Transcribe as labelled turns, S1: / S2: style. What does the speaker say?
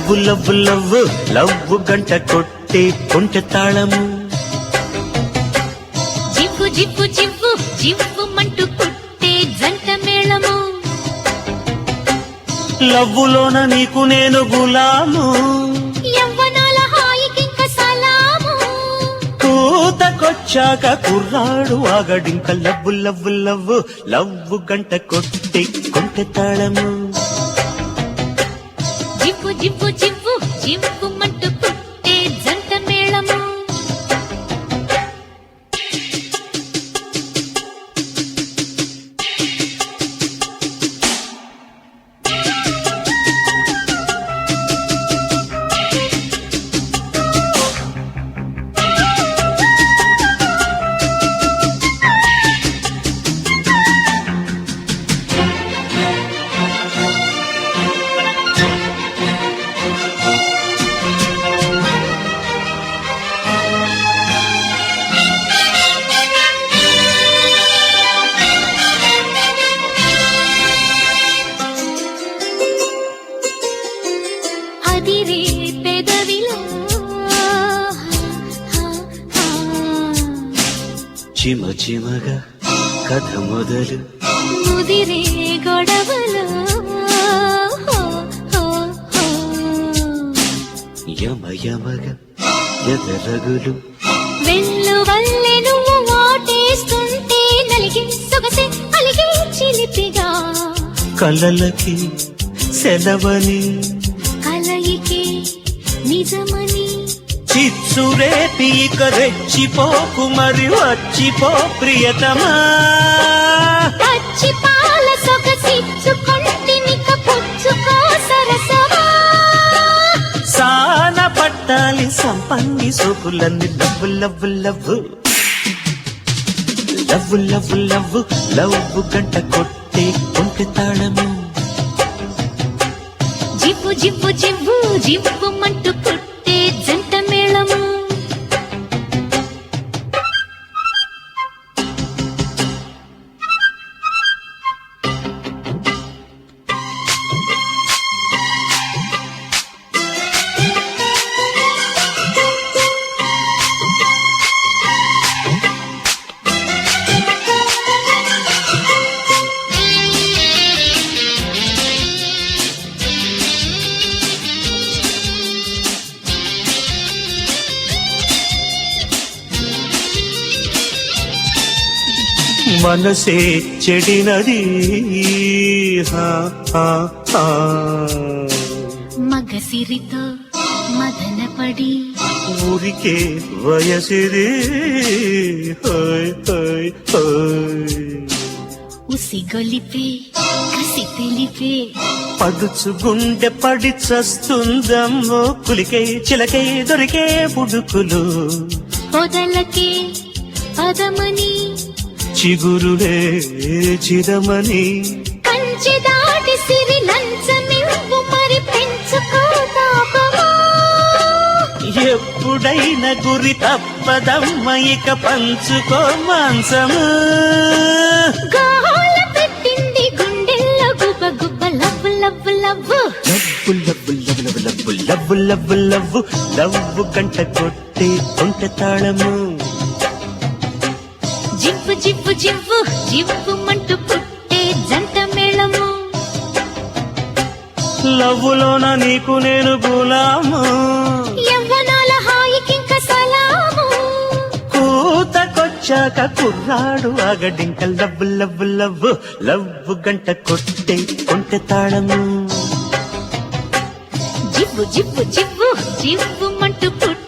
S1: Love love love love గంట కొట్టే కొంటె తాళము.
S2: జివ్వు జివ్వు జివ్వు జివ్వు మంటూ పుట్టే జంట మేళము.
S1: లవ్వులోన నీకు నేను గులాము,
S2: యవ్వనాల హాయికింక సలాము.
S1: కూతకొచ్చాక కుర్రాడు ఆగడింక లవ్వు లవ్వు లవ్వు లవ్వు గంట కొట్టే కొంటె తాళము.
S2: జివ్వు జివ్వు జివ్వు జివ్వు మంటూ పుట్టే జంట మేళము. అదిరే పెదవిలో
S1: చిమ చిమగా కథ మొదలు,
S2: ముదిరే గొడవలో
S1: యమ యమగా ఎదరగులు.
S2: వెళ్ళు వల్లే నువ్వు ఓటేస్తుంటే నలిగి సొగసే అలిగి చిలిపిగా.
S1: కలలకి సెలవని
S2: కలయికే నిజమని
S1: చిచ్చురేపి ఇక రెచ్చిపోకు మరి వచ్చిపో ప్రియతమా.
S2: పచ్చి పాల సొగసిచ్చుకొంటినిక పుచ్చుకో సరసమా.
S1: సాన పట్టాలి సంపంగి సోకులన్నీ love love love love love love love గంట కొట్టే కొంటె తాళము.
S2: జివ్వు జివ్వు జివ్వు జివ్వు మంటూ పుట్టే జంట మేళము.
S1: మనసే చెడినది హా హా హా.
S2: మగసిరితో మదనపడి
S1: ఊరికే వయసిది హాయ్ హాయ్ హాయ్.
S2: ఉసిగొలిపే కసి తెలిపే
S1: పడుచు గుండె పడి చస్తుందమ్మో కులికై చిలకై దొరికే పుడుకులు.
S2: పొదలకే పదమని
S1: చిగురులే చిరమని
S2: కంచి దాటి సిరి లంచమివ్వు మరి పెంచుకోదాపమా.
S1: ఎప్పుడైనా గురి తప్పదమ్మ ఇక పంచుకో మాంసము.
S2: గాల పెట్టింది గుండెల్లో గుబ గుబ love love love.
S1: Love love love love love love love love గంట కొట్టే కొంటె తాళము.
S2: జివ్వు జివ్వు జివ్వు జివ్వు మంటూ పుట్టే జంట మేళము.
S1: లవ్వులోన నీకు నేను గులాము,
S2: యవ్వనాల హాయికింక సలాము.
S1: కూతకొచ్చాక కుర్రాడు ఆగడింక లవ్వు లవ్వు లవ్వు లవ్వు గంట కొట్టే కొంటె తాళము.
S2: జివ్వు జివ్వు జివ్వు జివ్వు మంటూ పుట్టే